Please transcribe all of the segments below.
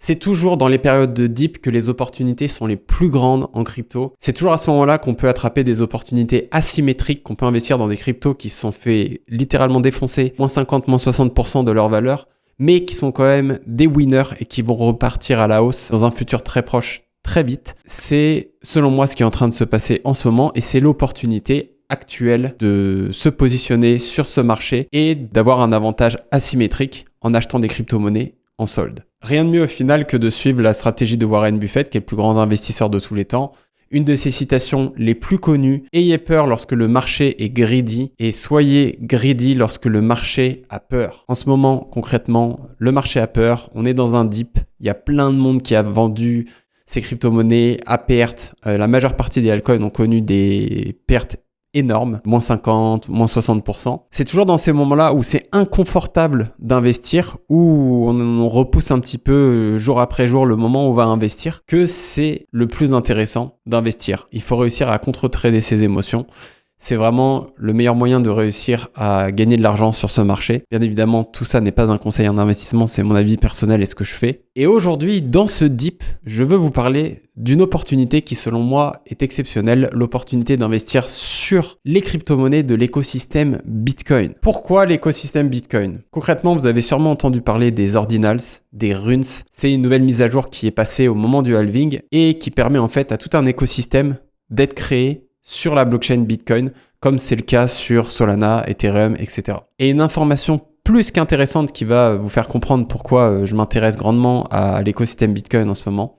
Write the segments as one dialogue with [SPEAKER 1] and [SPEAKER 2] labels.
[SPEAKER 1] C'est toujours dans les périodes de dip que les opportunités sont les plus grandes en crypto. C'est toujours à ce moment-là qu'on peut attraper des opportunités asymétriques, qu'on peut investir dans des cryptos qui se sont fait littéralement défoncer, moins 50, moins 60% de leur valeur, mais qui sont quand même des winners et qui vont repartir à la hausse dans un futur très proche, très vite. C'est selon moi ce qui est en train de se passer en ce moment et c'est l'opportunité actuelle de se positionner sur ce marché et d'avoir un avantage asymétrique en achetant des crypto-monnaies en solde. Rien de mieux au final que de suivre la stratégie de Warren Buffett, qui est le plus grand investisseur de tous les temps. Une de ses citations les plus connues, ayez peur lorsque le marché est greedy et soyez greedy lorsque le marché a peur. En ce moment, concrètement, le marché a peur, on est dans un dip, il y a plein de monde qui a vendu ces crypto-monnaies à perte. La majeure partie des altcoins ont connu des pertes énorme, moins 50, moins 60%. C'est toujours dans ces moments-là où c'est inconfortable d'investir, où on repousse un petit peu jour après jour le moment où on va investir, que c'est le plus intéressant d'investir. Il faut réussir à contre-trader ses émotions. C'est vraiment le meilleur moyen de réussir à gagner de l'argent sur ce marché. Bien évidemment, tout ça n'est pas un conseil en investissement, c'est mon avis personnel et ce que je fais. Et aujourd'hui, dans ce dip, je veux vous parler d'une opportunité qui, selon moi, est exceptionnelle, l'opportunité d'investir sur les crypto-monnaies de l'écosystème Bitcoin. Pourquoi l'écosystème Bitcoin ? Concrètement, vous avez sûrement entendu parler des ordinals, des runes. C'est une nouvelle mise à jour qui est passée au moment du halving et qui permet en fait à tout un écosystème d'être créé sur la blockchain Bitcoin, comme c'est le cas sur Solana, Ethereum, etc. Et une information plus qu'intéressante qui va vous faire comprendre pourquoi je m'intéresse grandement à l'écosystème Bitcoin en ce moment.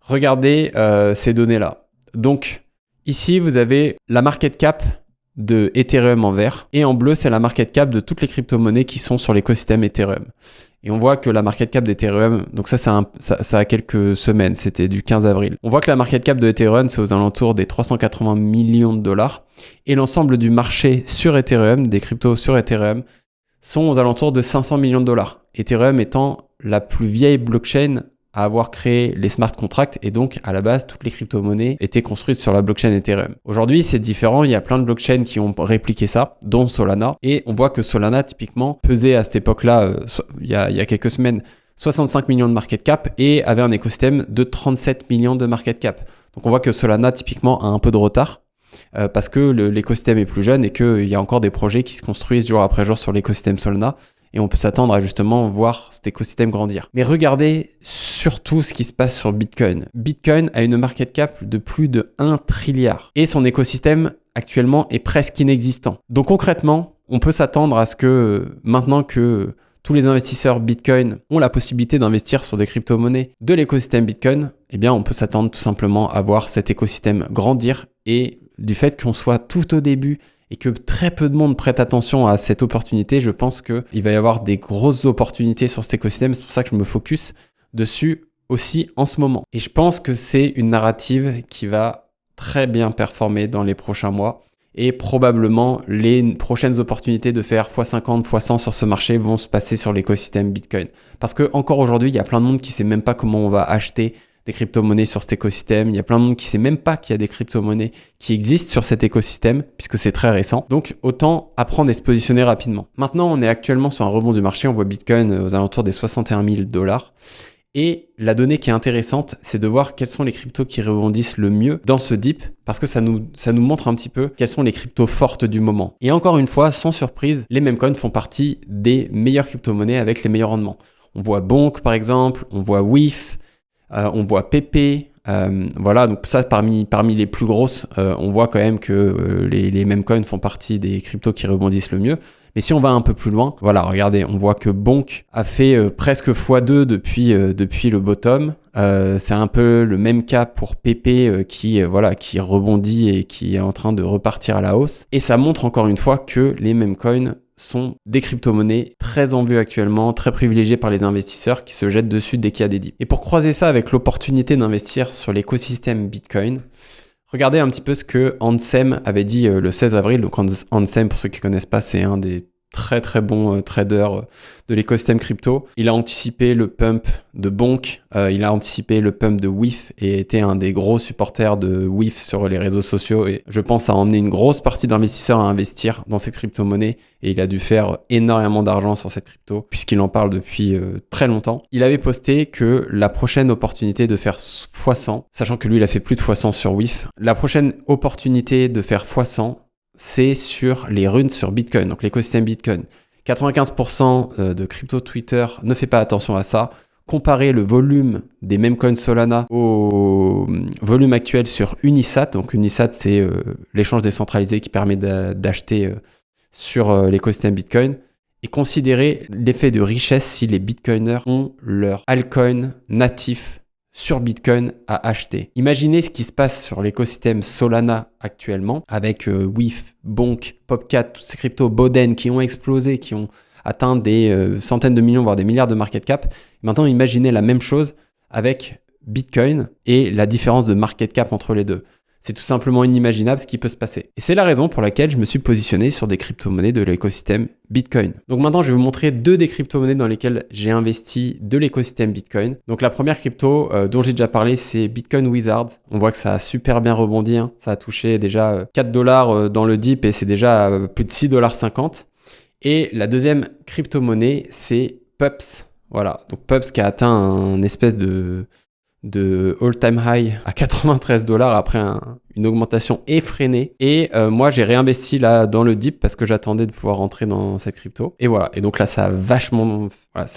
[SPEAKER 1] Regardez ces données-là. Donc, ici, vous avez la market cap de Ethereum en vert, et en bleu, c'est la market cap de toutes les crypto-monnaies qui sont sur l'écosystème Ethereum. Et on voit que la market cap d'Ethereum, donc ça a quelques semaines, c'était du 15 avril. On voit que la market cap de Ethereum, c'est aux alentours des 380 millions de dollars. Et l'ensemble du marché sur Ethereum, des cryptos sur Ethereum, sont aux alentours de 500 millions de dollars. Ethereum étant la plus vieille blockchain à avoir créé les smart contracts et donc à la base toutes les crypto-monnaies étaient construites sur la blockchain Ethereum. Aujourd'hui c'est différent, il y a plein de blockchains qui ont répliqué ça, dont Solana, et on voit que Solana typiquement pesait à cette époque-là, il y a quelques semaines, 65 millions de market cap et avait un écosystème de 37 millions de market cap. Donc on voit que Solana typiquement a un peu de retard parce que l'écosystème est plus jeune et qu'il y a encore des projets qui se construisent jour après jour sur l'écosystème Solana. Et on peut s'attendre à justement voir cet écosystème grandir. Mais regardez surtout ce qui se passe sur Bitcoin. Bitcoin a une market cap de plus de 1 trilliard. Et son écosystème actuellement est presque inexistant. Donc concrètement, on peut s'attendre à ce que maintenant que tous les investisseurs Bitcoin ont la possibilité d'investir sur des crypto-monnaies de l'écosystème Bitcoin, eh bien on peut s'attendre tout simplement à voir cet écosystème grandir et du fait qu'on soit tout au début et que très peu de monde prête attention à cette opportunité, je pense qu'il va y avoir des grosses opportunités sur cet écosystème. C'est pour ça que je me focus dessus aussi en ce moment. Et je pense que c'est une narrative qui va très bien performer dans les prochains mois. Et probablement, les prochaines opportunités de faire x50, x100 sur ce marché vont se passer sur l'écosystème Bitcoin. Parce que encore aujourd'hui, il y a plein de monde qui ne sait même pas comment on va acheter des crypto-monnaies sur cet écosystème. Il y a plein de monde qui ne sait même pas qu'il y a des crypto-monnaies qui existent sur cet écosystème, puisque c'est très récent. Donc, autant apprendre et se positionner rapidement. Maintenant, on est actuellement sur un rebond du marché. On voit Bitcoin aux alentours des 61 000 dollars. Et la donnée qui est intéressante, c'est de voir quels sont les cryptos qui rebondissent le mieux dans ce dip, parce que ça nous montre un petit peu quelles sont les cryptos fortes du moment. Et encore une fois, sans surprise, les mêmes coins font partie des meilleures crypto-monnaies avec les meilleurs rendements. On voit Bonk par exemple, on voit WIF, on voit PP, voilà, donc ça parmi les plus grosses, on voit quand même que les mêmes coins font partie des cryptos qui rebondissent le mieux. Mais si on va un peu plus loin, voilà, regardez, on voit que Bonk a fait presque x2 depuis le bottom. C'est un peu le même cas pour PP qui rebondit et qui est en train de repartir à la hausse. Et ça montre encore une fois que les mêmes coins sont des crypto-monnaies très en vue actuellement, très privilégiées par les investisseurs qui se jettent dessus dès qu'il y a des dips. Et pour croiser ça avec l'opportunité d'investir sur l'écosystème Bitcoin, regardez un petit peu ce que Ansem avait dit le 16 avril. Donc Ansem, pour ceux qui ne connaissent pas, c'est un des très très bon trader de l'écosystème crypto. Il a anticipé le pump de Bonk, il a anticipé le pump de WIF et était un des gros supporters de WIF sur les réseaux sociaux. Et je pense a emmené une grosse partie d'investisseurs à investir dans cette crypto-monnaie. Et il a dû faire énormément d'argent sur cette crypto puisqu'il en parle depuis très longtemps. Il avait posté que la prochaine opportunité de faire x100, sachant que lui il a fait plus de x100 sur WIF, la prochaine opportunité de faire x100, c'est sur les runes sur Bitcoin, donc l'écosystème Bitcoin. 95% de crypto Twitter ne fait pas attention à ça. Comparez le volume des meme coins Solana au volume actuel sur Unisat. Donc Unisat, c'est l'échange décentralisé qui permet d'acheter sur l'écosystème Bitcoin. Et considérez l'effet de richesse si les Bitcoiners ont leur altcoin natif sur Bitcoin à acheter. Imaginez ce qui se passe sur l'écosystème Solana actuellement avec WIF, Bonk, Popcat, toutes ces cryptos, Boden qui ont explosé, qui ont atteint des centaines de millions, voire des milliards de market cap. Maintenant, imaginez la même chose avec Bitcoin et la différence de market cap entre les deux. C'est tout simplement inimaginable ce qui peut se passer. Et c'est la raison pour laquelle je me suis positionné sur des crypto-monnaies de l'écosystème Bitcoin. Donc maintenant, je vais vous montrer deux des crypto-monnaies dans lesquelles j'ai investi de l'écosystème Bitcoin. Donc la première crypto dont j'ai déjà parlé, c'est Bitcoin Wizard. On voit que ça a super bien rebondi. Ça a touché déjà 4 $ dans le dip et c'est déjà plus de 6,50 $. Et la deuxième crypto-monnaie, c'est Pups. Voilà, donc Pups qui a atteint un espèce de all-time high à 93 $ après une augmentation effrénée. Et moi, j'ai réinvesti là dans le dip parce que j'attendais de pouvoir rentrer dans cette crypto. Et voilà. Et donc là, ça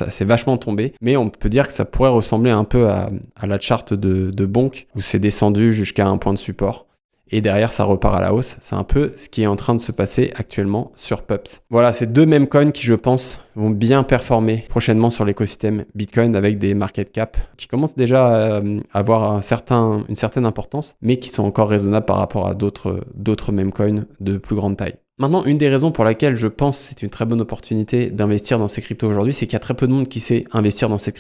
[SPEAKER 1] s'est vachement tombé. Mais on peut dire que ça pourrait ressembler un peu à la charte de Bonk où c'est descendu jusqu'à un point de support. Et derrière, ça repart à la hausse. C'est un peu ce qui est en train de se passer actuellement sur Pups. Voilà, c'est deux meme coins qui, je pense, vont bien performer prochainement sur l'écosystème Bitcoin avec des market cap qui commencent déjà à avoir une certaine importance, mais qui sont encore raisonnables par rapport à d'autres meme coins de plus grande taille. Maintenant, une des raisons pour laquelle je pense que c'est une très bonne opportunité d'investir dans ces cryptos aujourd'hui, c'est qu'il y a très peu de monde qui sait investir dans ces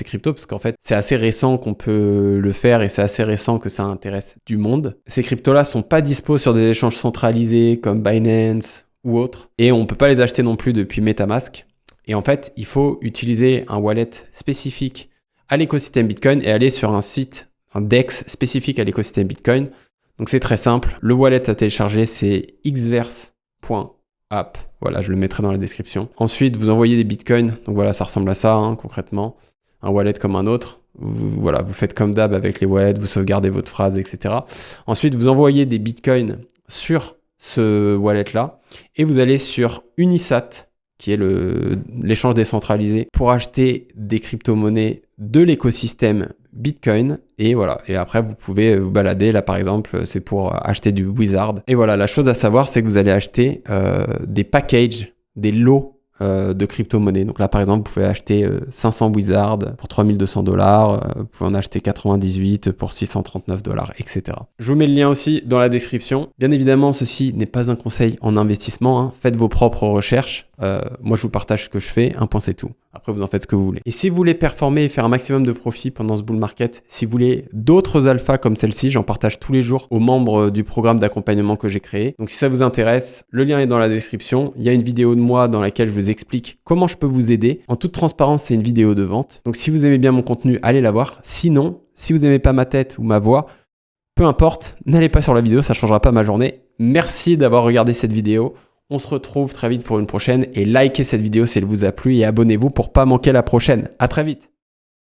[SPEAKER 1] cryptos, parce qu'en fait, c'est assez récent qu'on peut le faire et c'est assez récent que ça intéresse du monde. Ces cryptos-là sont pas dispo sur des échanges centralisés comme Binance ou autres, et on peut pas les acheter non plus depuis MetaMask. Et en fait, il faut utiliser un wallet spécifique à l'écosystème Bitcoin et aller sur un site, un DEX spécifique à l'écosystème Bitcoin. Donc c'est très simple. Le wallet à télécharger, c'est xverse.app. Voilà, je le mettrai dans la description. Ensuite, vous envoyez des bitcoins. Donc voilà, ça ressemble à ça, concrètement. Un wallet comme un autre. Vous faites comme d'hab avec les wallets, vous sauvegardez votre phrase, etc. Ensuite, vous envoyez des bitcoins sur ce wallet-là. Et vous allez sur Unisat, qui est l'échange décentralisé, pour acheter des crypto-monnaies de l'écosystème Bitcoin. Et voilà. Et après, vous pouvez vous balader. Là, par exemple, c'est pour acheter du Wizard. Et voilà, la chose à savoir, c'est que vous allez acheter des packages, des lots de crypto-monnaies. Donc là, par exemple, vous pouvez acheter 500 Wizard pour 3200 $. Vous pouvez en acheter 98 pour 639 $, etc. Je vous mets le lien aussi dans la description. Bien évidemment, ceci n'est pas un conseil en investissement. Faites vos propres recherches. Moi, je vous partage ce que je fais. Un point, c'est tout. Après, vous en faites ce que vous voulez. Et si vous voulez performer et faire un maximum de profit pendant ce bull market, si vous voulez d'autres alphas comme celle-ci, j'en partage tous les jours aux membres du programme d'accompagnement que j'ai créé. Donc, si ça vous intéresse, le lien est dans la description. Il y a une vidéo de moi dans laquelle je vous explique comment je peux vous aider. En toute transparence, c'est une vidéo de vente. Donc, si vous aimez bien mon contenu, allez la voir. Sinon, si vous n'aimez pas ma tête ou ma voix, peu importe, n'allez pas sur la vidéo, ça ne changera pas ma journée. Merci d'avoir regardé cette vidéo. On se retrouve très vite pour une prochaine et likez cette vidéo si elle vous a plu et abonnez-vous pour pas manquer la prochaine. À très vite.